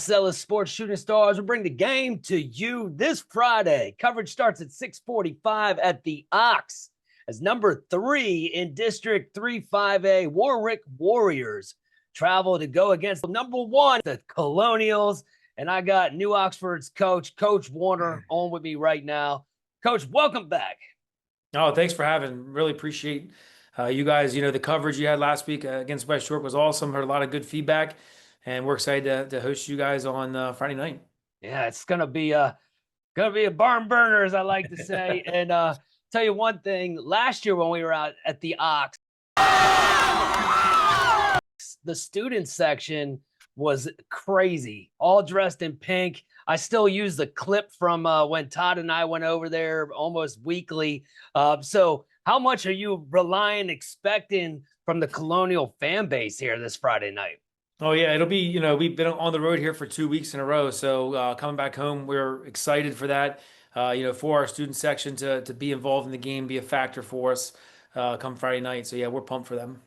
Marcellus Sports Shooting Stars will bring the game to you this Friday. Coverage starts at 6:45 at the Ox as number 3 in District 3-5A Warwick Warriors travel to go against number 1, the Colonials. And I got New Oxford's Coach Warner, on with me right now. Coach, welcome back. Oh, thanks for having. Really appreciate you guys. The coverage you had last week against West York was awesome. Heard a lot of good feedback, and we're excited to host you guys on Friday night. Yeah, it's gonna be a barn burner, as I like to say. And tell you one thing, last year when we were out at the Ox, the student section was crazy, all dressed in pink. I still use the clip from when Todd and I went over there almost weekly. So how much are you relying, expecting from the Colonial fan base here this Friday night? Oh yeah, it'll be, we've been on the road here for 2 weeks in a row. So coming back home, we're excited for that. For our student section to be involved in the game, be a factor for us come Friday night. So yeah, we're pumped for them.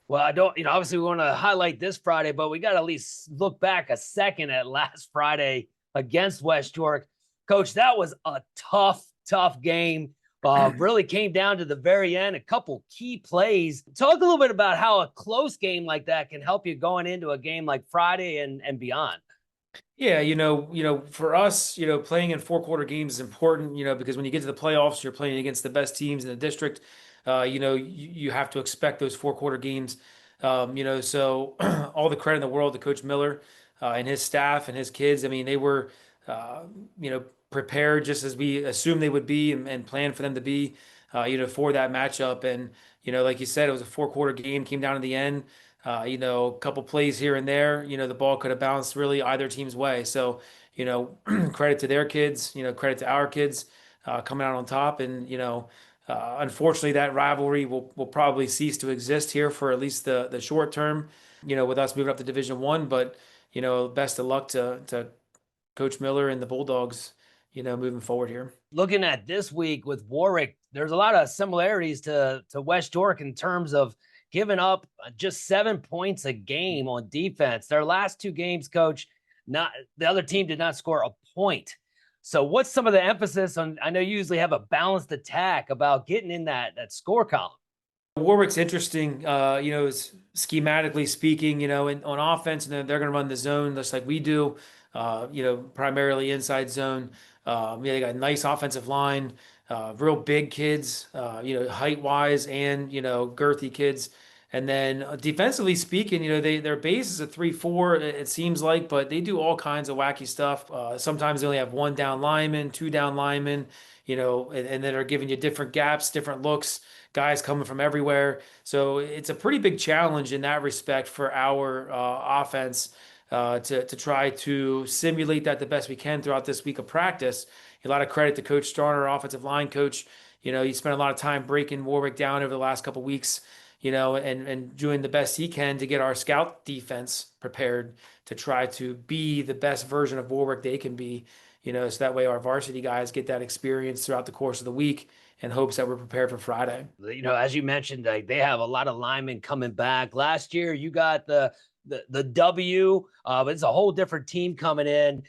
Well, I don't, obviously we want to highlight this Friday, but we got to at least look back a second at last Friday against West York. Coach, that was a tough game. Really came down to the very end, a couple key plays. Talk a little bit about how a close game like that can help you going into a game like Friday and beyond. Yeah, for us, playing in four-quarter games is important, because when you get to the playoffs, you're playing against the best teams in the district. You have to expect those four-quarter games. So all the credit in the world to Coach Miller and his staff and his kids. I mean, they were, uh, prepared just as we assumed they would be and planned for them to be, for that matchup. And, like you said, it was a four-quarter game, came down to the end. A couple plays here and there, the ball could have bounced really either team's way. So, credit to their kids, credit to our kids coming out on top. And, unfortunately, that rivalry will probably cease to exist here for at least the short term, with us moving up to Division One. But, best of luck to Coach Miller and the Bulldogs, moving forward here. Looking at this week with Warwick, there's a lot of similarities to West York in terms of giving up just 7 points a game on defense. Their last two games, Coach, not the other team did not score a point. So what's some of the emphasis on? I know you usually have a balanced attack about getting in that score column. Warwick's interesting, schematically speaking, on offense, and they're going to run the zone just like we do, primarily inside zone. They got a nice offensive line, real big kids, height wise and, girthy kids. And then defensively speaking, their base is a 3-4, it seems like, but they do all kinds of wacky stuff. Sometimes they only have one down lineman, two down linemen, and then are giving you different gaps, different looks, guys coming from everywhere. So it's a pretty big challenge in that respect for our offense to try to simulate that the best we can throughout this week of practice. A lot of credit to Coach Starner, our offensive line coach. He spent a lot of time breaking Warwick down over the last couple weeks, and doing the best he can to get our scout defense prepared to try to be the best version of Warwick they can be, so that way our varsity guys get that experience throughout the course of the week in hopes that we're prepared for Friday. As you mentioned, like, they have a lot of linemen coming back. Last year, you got the W, but it's a whole different team coming in.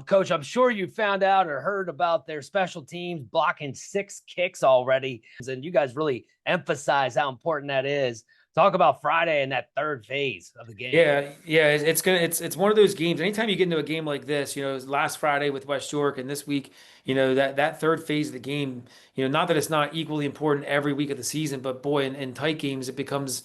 Coach, I'm sure you found out or heard about their special teams blocking 6 kicks already, and you guys really emphasize how important that is. Talk about Friday and that third phase of the game. Yeah, it's one of those games. Anytime you get into a game like this, it was last Friday with West York and this week, that third phase of the game, not that it's not equally important every week of the season, but boy, in tight games it becomes,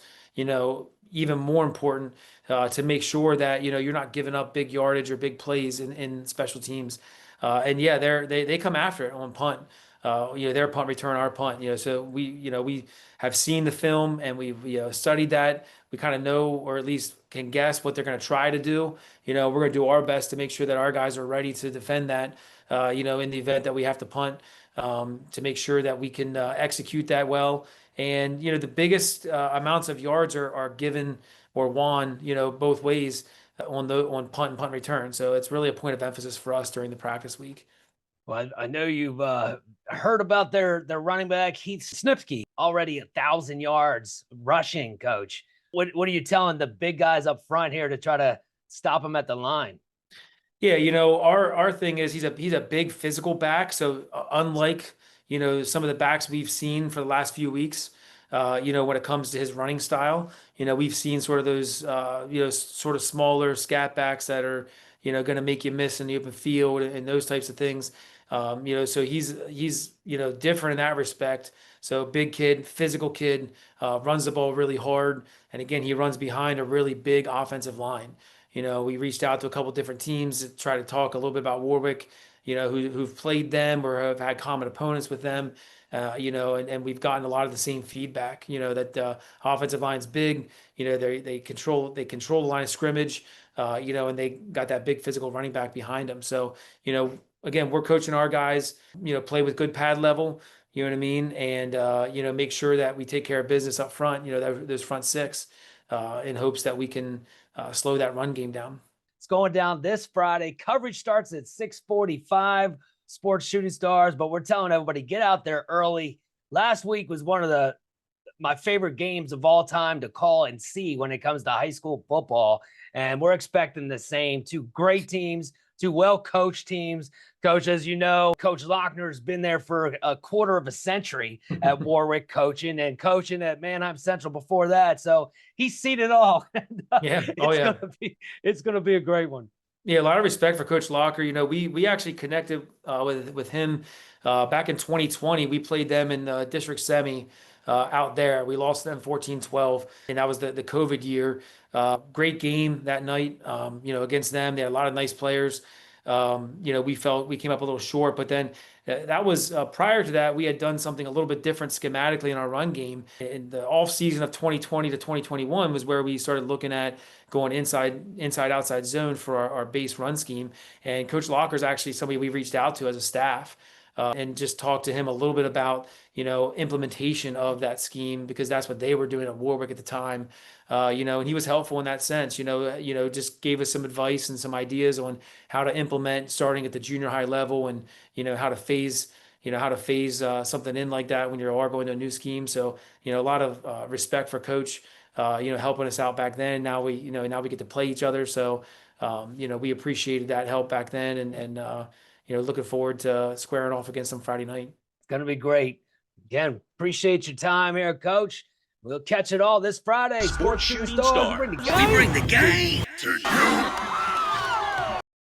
even more important to make sure that you're not giving up big yardage or big plays in special teams. And yeah, they come after it on punt. Their punt return, our punt. So we have seen the film and we've studied that. We kind of know, or at least can guess what they're going to try to do. We're going to do our best to make sure that our guys are ready to defend that. In the event that we have to punt, to make sure that we can execute that well. And the biggest amounts of yards are given or won, both ways on punt and punt return. So it's really a point of emphasis for us during the practice week. Well, I know you've heard about their running back Heath Snipsky, already 1,000 yards rushing. Coach, what are you telling the big guys up front here to try to stop them at the line? Yeah, our thing is he's a big physical back. So unlike, some of the backs we've seen for the last few weeks, when it comes to his running style, we've seen sort of those, sort of smaller scat backs that are, going to make you miss in the open field and those types of things. So he's different in that respect. So big kid, physical kid, runs the ball really hard, and again, he runs behind a really big offensive line. We reached out to a couple different teams to try to talk a little bit about Warwick, who've played them or have had common opponents with them, and we've gotten a lot of the same feedback, that offensive line's big, they control the line of scrimmage, and they got that big physical running back behind them. So, again, we're coaching our guys, play with good pad level, you know what I mean, and make sure that we take care of business up front, those front six, in hopes that we can slow that run game down. It's going down this Friday. Coverage starts at 6:45. Sports Shooting Stars, but we're telling everybody get out there early. Last week was one of my favorite games of all time to call and see when it comes to high school football, and we're expecting the same. Two great teams, two well-coached teams. Coach, as you know, Coach Lochner's been there for a quarter of a century at Warwick coaching at Manheim Central before that. So he's seen it all. Yeah. Oh, yeah. It's gonna be a great one. Yeah, a lot of respect for Coach Locker. We actually connected with him back in 2020. We played them in the district semi out there. We lost them 14-12, and that was the COVID year. Great game that night, against them. They had a lot of nice players. We felt we came up a little short, but then that was prior to that, we had done something a little bit different schematically in our run game. In the off season of 2020 to 2021 was where we started looking at going inside, outside zone for our base run scheme. And Coach Locker is actually somebody we reached out to as a staff. And just talked to him a little bit about, implementation of that scheme, because that's what they were doing at Warwick at the time. And he was helpful in that sense, just gave us some advice and some ideas on how to implement starting at the junior high level, and, how to phase something in like that when you are going to a new scheme. So, a lot of respect for Coach, helping us out back then. Now we get to play each other. So, we appreciated that help back then, and looking forward to squaring off against them Friday night. It's going to be great. Again, appreciate your time here, Coach. We'll catch it all this Friday. Sports Shooting Stars. We bring the game to you.